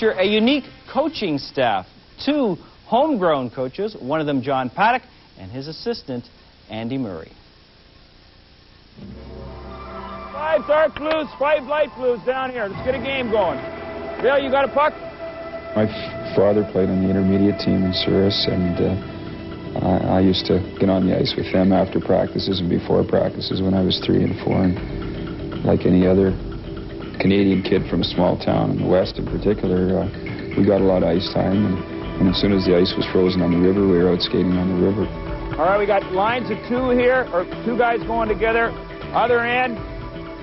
feature a unique coaching staff. 2 homegrown coaches, one of them John Paddock, and his assistant, Andy Murray. 5 dark blues, 5 light blues down here. Let's get a game going. Bill, you got a puck? My father played on the intermediate team in Souris, and I used to get on the ice with them after practices and before practices when I was 3 and 4. And like any other Canadian kid from a small town in the West in particular, we got a lot of ice time. And as soon as the ice was frozen on the river, we were out skating on the river. All right, we got lines of 2 here, or 2 guys going together. Other end,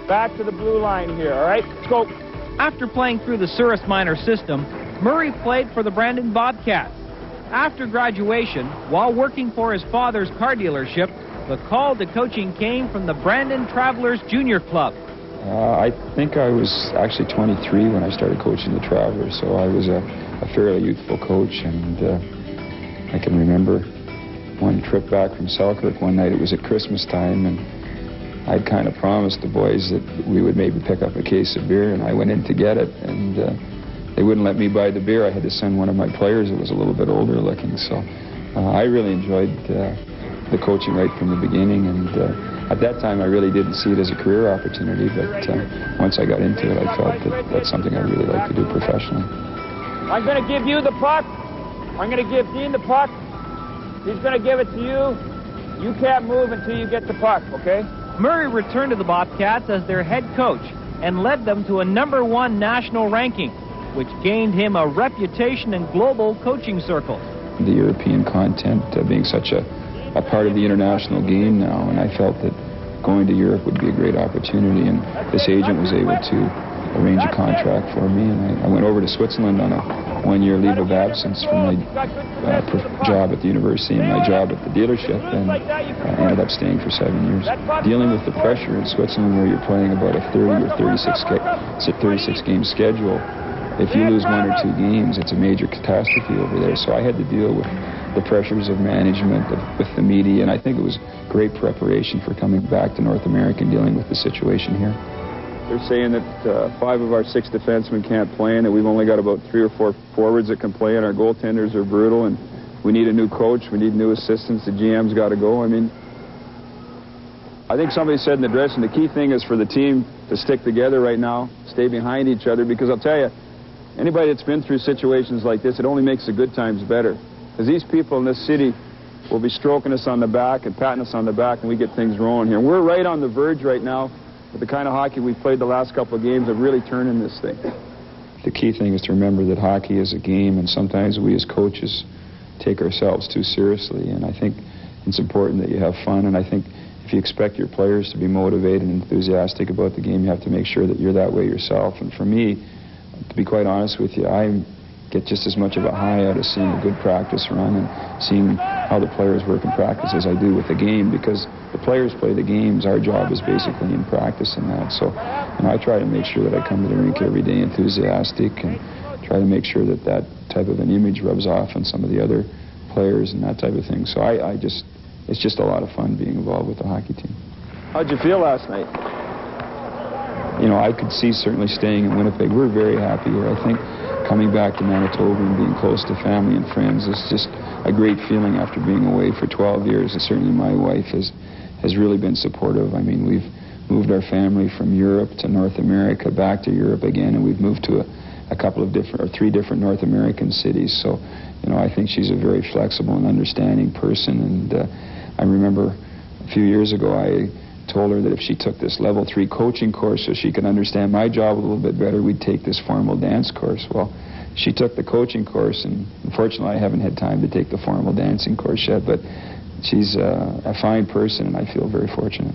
back to the blue line here, all right? Let's go. After playing through the Souris minor system, Murray played for the Brandon Bobcats. After graduation, while working for his father's car dealership, the call to coaching came from the Brandon Travelers Junior Club. I think I was actually 23 when I started coaching the Travelers, so I was a fairly youthful coach, and I can remember one trip back from Selkirk one night. It was at Christmas time, and I'd kind of promised the boys that we would maybe pick up a case of beer, and I went in to get it, and they wouldn't let me buy the beer. I had to send one of my players that was a little bit older looking, so I really enjoyed the coaching right from the beginning, and at that time I really didn't see it as a career opportunity, but once I got into it, I felt that that's something I'd really like to do professionally. I'm going to give you the puck. I'm going to give Dean the puck. He's going to give it to you. You can't move until you get the puck, okay? Murray returned to the Bobcats as their head coach and led them to a #1 national ranking, which gained him a reputation in global coaching circles. The European content being such a part of the international game now, and I felt that going to Europe would be a great opportunity, and this agent was able to arrange a contract for me, and I went over to Switzerland on a 1-year leave of absence from my job at the university and my job at the dealership, and I ended up staying for 7 years. Dealing with the pressure in Switzerland where you're playing about a 30 or 36 game schedule, if you lose 1 or 2 games, it's a major catastrophe over there. So I had to deal with the pressures of management, with the media, and I think it was great preparation for coming back to North America and dealing with the situation here. They're saying that 5 of our 6 defensemen can't play, and that we've only got about 3 or 4 forwards that can play, and our goaltenders are brutal, and we need a new coach, we need new assistants, the GM's got to go. I mean, I think somebody said in the dressing, the key thing is for the team to stick together right now, stay behind each other, because I'll tell you, anybody that's been through situations like this, it only makes the good times better. Because these people in this city will be stroking us on the back and patting us on the back, and we get things rolling here. We're right on the verge right now with the kind of hockey we've played the last couple of games of really turning this thing. The key thing is to remember that hockey is a game, and sometimes we as coaches take ourselves too seriously, and I think it's important that you have fun, and I think if you expect your players to be motivated and enthusiastic about the game, you have to make sure that you're that way yourself. And for me, to be quite honest with you, I get just as much of a high out of seeing a good practice run and seeing how the players work in practice as I do with the game, because the players play the games. Our job is basically in practice and that. So, I try to make sure that I come to the rink every day enthusiastic and try to make sure that that type of an image rubs off on some of the other players and that type of thing. So it's just a lot of fun being involved with the hockey team. How'd you feel last night? I could see certainly staying in Winnipeg. We're very happy here. I think coming back to Manitoba and being close to family and friends is just a great feeling after being away for 12 years. And certainly my wife has really been supportive. I mean, we've moved our family from Europe to North America, back to Europe again, and we've moved to a couple of different, or 3 different North American cities. So, I think she's a very flexible and understanding person. And I remember a few years ago, I told her that if she took this level 3 coaching course so she could understand my job a little bit better, we'd take this formal dance course. Well, she took the coaching course, and unfortunately I haven't had time to take the formal dancing course yet, but she's a fine person, and I feel very fortunate.